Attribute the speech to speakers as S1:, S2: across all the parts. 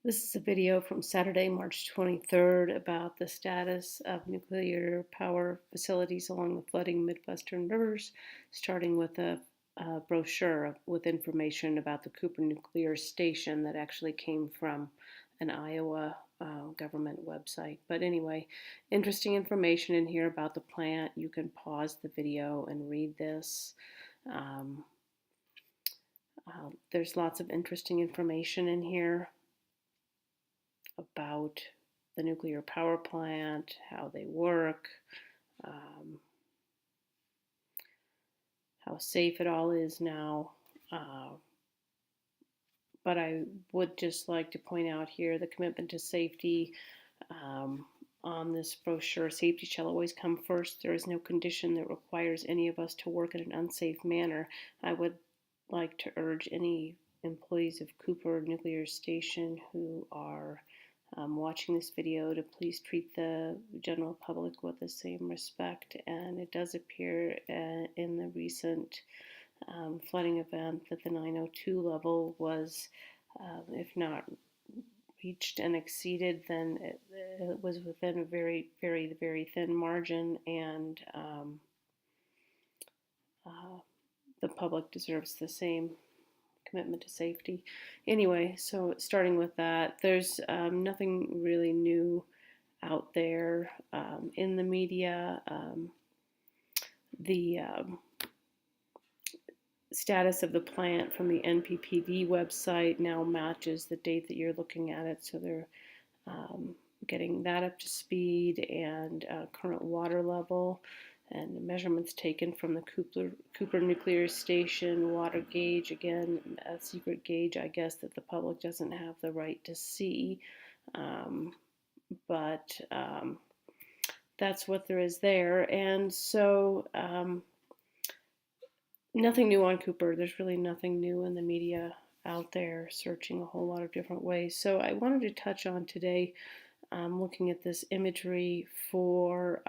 S1: This is a video from Saturday, March 23rd about the status of nuclear power facilities along the flooding Midwestern rivers, starting with a brochure with information about the Cooper Nuclear Station that actually came from an Iowa government website. But anyway, interesting information in here about the plant. You can pause the video and read this. There's lots of interesting information in here about the nuclear power plant, how they work, how safe it all is now. But I would just like to point out here the commitment to safety on this brochure. Safety shall always come first. There is no condition that requires any of us to work in an unsafe manner. I would like to urge any employees of Cooper Nuclear Station who are watching this video to please treat the general public with the same respect. And it does appear in the recent flooding event that the 902 level was, if not reached and exceeded, then it was within a very, very, very thin margin, and the public deserves the same commitment to safety. Anyway, so starting with that, there's nothing really new out there in the media. The status of the plant from the NPPD website now matches the date that you're looking at it, so they're getting that up to speed, and current water level and measurements taken from the Cooper Nuclear Station water gauge. Again, a secret gauge, I guess, that the public doesn't have the right to see. But that's what there is there. And so nothing new on Cooper. There's really nothing new in the media out there searching a whole lot of different ways. So I wanted to touch on today looking at this imagery for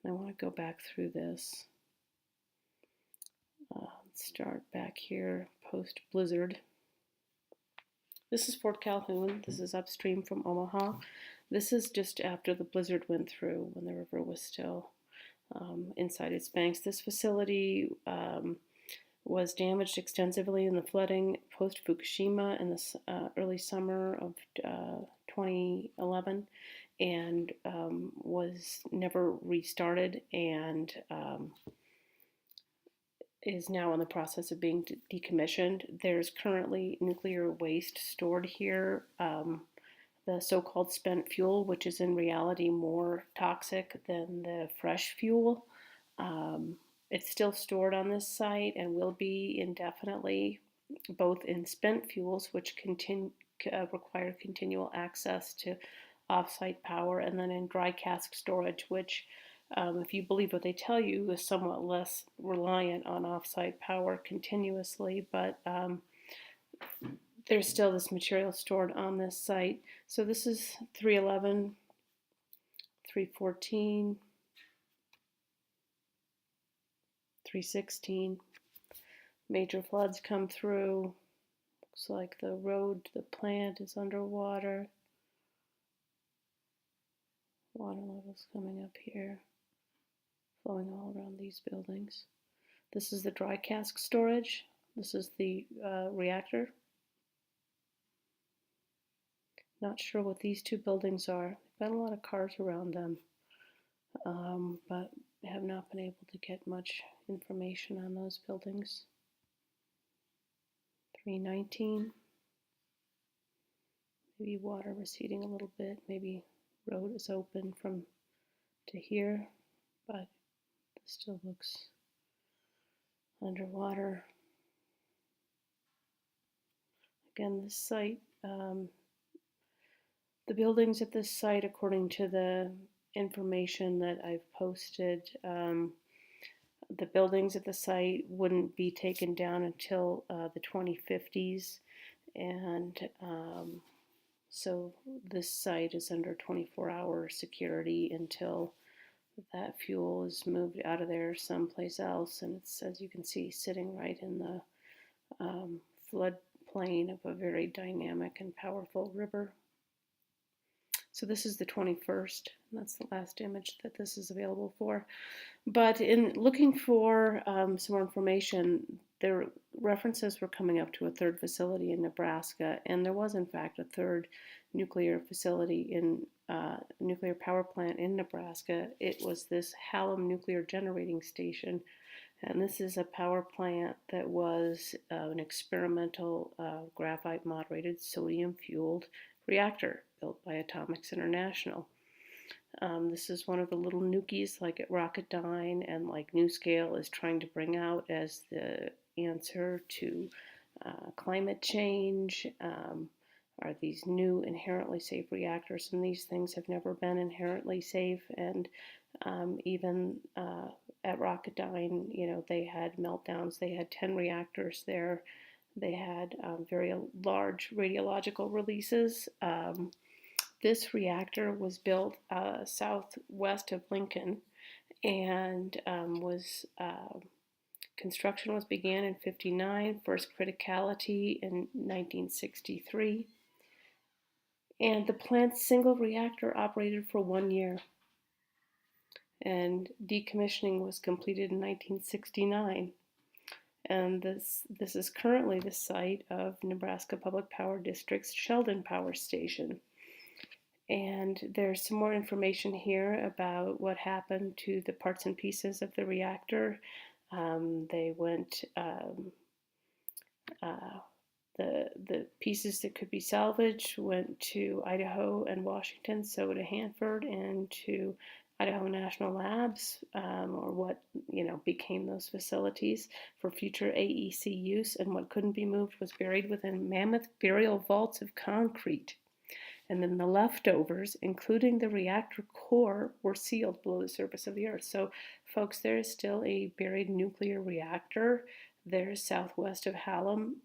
S1: I want to go back through this. Let's start back here, post-blizzard. This is Fort Calhoun. This is upstream from Omaha. This is just after the blizzard went through, when the river was still inside its banks. This facility was damaged extensively in the flooding post-Fukushima in the early summer of 2011. And was never restarted, and is now in the process of being decommissioned. There's currently nuclear waste stored here, the so-called spent fuel, which is in reality more toxic than the fresh fuel. It's still stored on this site and will be indefinitely, both in spent fuels, which require continual access to off-site power, and then in dry cask storage, which, if you believe what they tell you, is somewhat less reliant on off-site power continuously, but there's still this material stored on this site. So this is 311, 314, 316. Major floods come through. Looks like the road to the plant is underwater. Water levels coming up here, flowing all around these buildings. This is the dry cask storage. This is the reactor. Not sure what these two buildings are. Got a lot of cars around them, but have not been able to get much information on those buildings. 319. Maybe water receding a little bit. Maybe road is open from to here, but it still looks underwater. Again, this site, the buildings at this site, according to the information that I've posted, the buildings at the site wouldn't be taken down until the 2050s, and so this site is under 24-hour security until that fuel is moved out of there someplace else. And it's, as you can see, sitting right in the plain of a very dynamic and powerful river. So this is the 21st, and that's the last image that this is available for. But in looking for some more information, their references were coming up to a third facility in Nebraska, and there was in fact a third nuclear facility in nuclear power plant in Nebraska. It was this Hallam Nuclear Generating Station, and this is a power plant that was an experimental graphite moderated sodium fueled reactor built by Atomics International. This is one of the little nukies like at Rocketdyne and like NuScale is trying to bring out as the answer to climate change, are these new inherently safe reactors, and these things have never been inherently safe. And even at Rocketdyne, you know, they had meltdowns. They had 10 reactors there. They had very large radiological releases. This reactor was built southwest of Lincoln, and construction was began in '59, first criticality in 1963, and the plant's single reactor operated for 1 year, and decommissioning was completed in 1969. And this is currently the site of Nebraska Public Power District's Sheldon Power Station. And there's some more information here about what happened to the parts and pieces of the reactor. They went, the pieces that could be salvaged went to Idaho and Washington, so to Hanford and to Idaho National Labs, or what became those facilities for future AEC use. And what couldn't be moved was buried within mammoth burial vaults of concrete. And then the leftovers, including the reactor core, were sealed below the surface of the earth. So, folks, there is still a buried nuclear reactor there southwest of Hallam,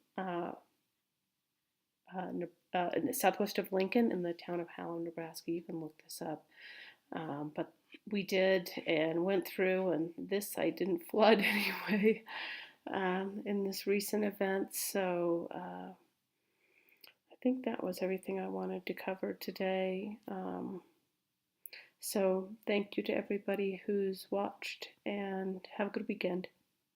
S1: southwest of Lincoln, in the town of Hallam, Nebraska. You can look this up. But we did and went through, and this site didn't flood anyway in this recent event. So, I think that was everything I wanted to cover today. So thank you to everybody who's watched, and have a good weekend.